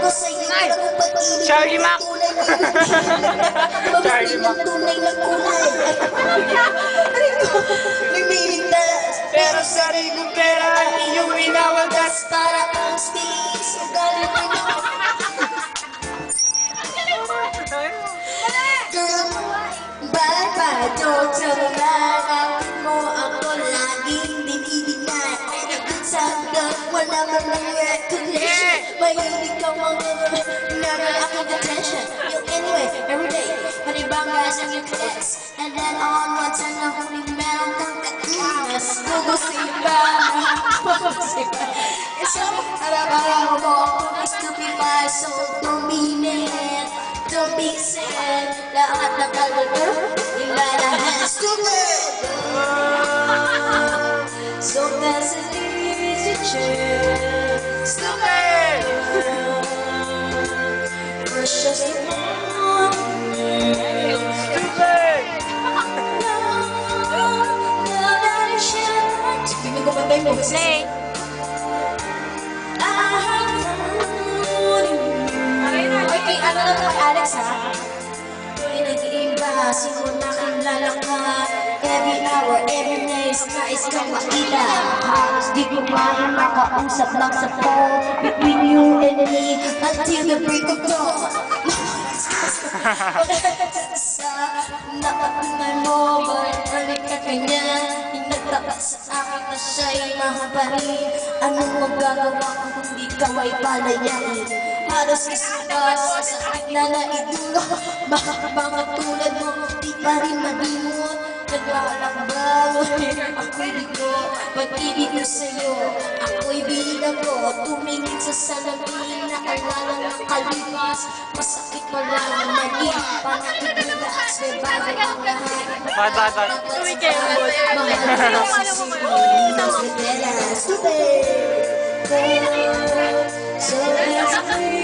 Charlie Mac! Charlie Mac! Pero sariling pera ang iyong winawagas para ang stilis. Ugali mo na. Girl, bye-bye, don't tell me bakit mo ako laging dinidinan. Sagad, wala man lang recognition. Mahilig ka mga nagal aking attention. You anyway, everyday, panibanga sa yung ex. And then on one time na huli meron kang kainas. Gugusiba, isang araw-araw mo akong stupefy. So don't be mad, don't be sad. Lahat ng kalagay, ilalahan stupid. So that's an easy chair. Stupid! Precious moment. Stupid! Tingnan ko pantay mo. Play! Okay, ano na to kay Alex ha? Tuloy nag-iiba, siguro nakilala ka. Every hour, every minute, nais kang makita. Halos di ko man makausap lang sa phone. Between you and me, until the break of dawn. Sa nakatunay mo, balik ka kanya. Hinagtapat sa akin na siya'y mahabarin. Anong magagawa kung hindi ka ay palayain? Halos isipas sa sakit na naidulo. Baka mga tulad mo, di pa rin malimot. Naglalakbang, ako'y ligo. Pag-ibig ko sa'yo, ako'y binago. Tumingin sa salamin, naalala ng kalipas. Masakit pa lang, mali, panakigulas. May bago ang lahat. Bad. Weekend.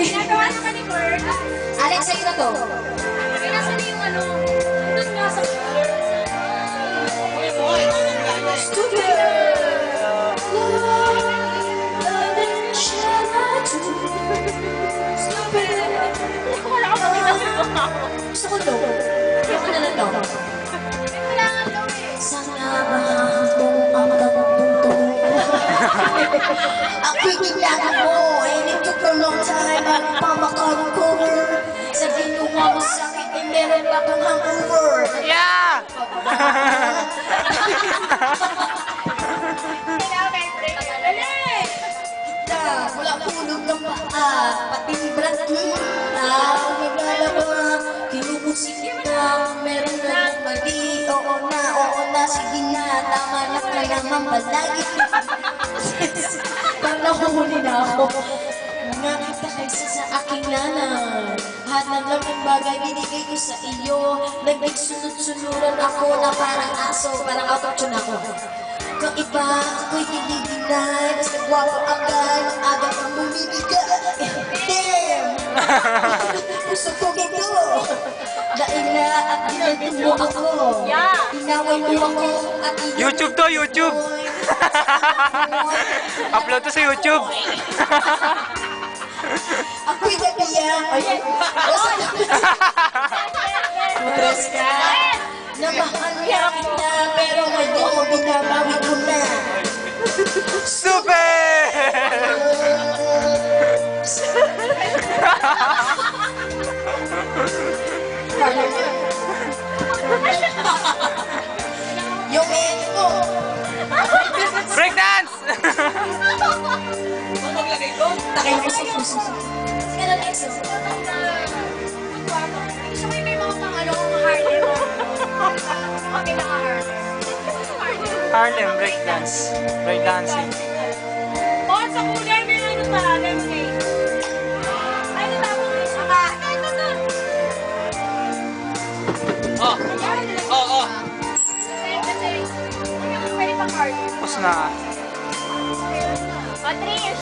Ginagawa naman ni Kurt. Alex, sa'yo na to. Kaya nasa na yung ano, nandun nga sa Stupid. wala ka pa Gusto ko to. Gusto ko na lang to. kailangan daw eh. Sana mahahantong ang kapuntong. Ako'y kailangan mo. And it took a long time at pamakarecover. Sa ginawa mo sakit ay meron pa kang hangover. Yeah! Kailangan break. Dali! Wala tulog ng paa, pati brand new. Kung naglalaba, kinubusik kita. Meron na ng mali. Oo na, sige na. Tama na ka naman palagi. Parang nahuhuli na ako. Nakita kaysa sa aking nanay. Lahat ng lamang bagay binigay ko sa iyo. Nagsunod-sunuran ako na parang aso. Parang out of tune ako. Kung iba, ako'y dinidinay. Mas nagwapo agad, ang aga kang bumibigay. Damn! Gusto ko gito. Dahil na at dinagin mo ako. Inaway mo ako at YouTube to, YouTube! Upload to sa YouTube! ako'y nabiyak. Oras ka. Namahal ka kita, pero ngayon binabawi ko na. Super! Yung edit mo. Breakdance! Takay mo sa puso. Sige na, next. Gusto ko yung may mga pang ano, Harlem. Mga pinaka-Harlem. Harlem breakdance. Breakdancing. Bukod sa kulay, may ano pa, lemonade. Ay, natapos ko yung saka. Ito to. Oh. Kasi, yung pwede pang Harlem. Tapos na. O, 3 years.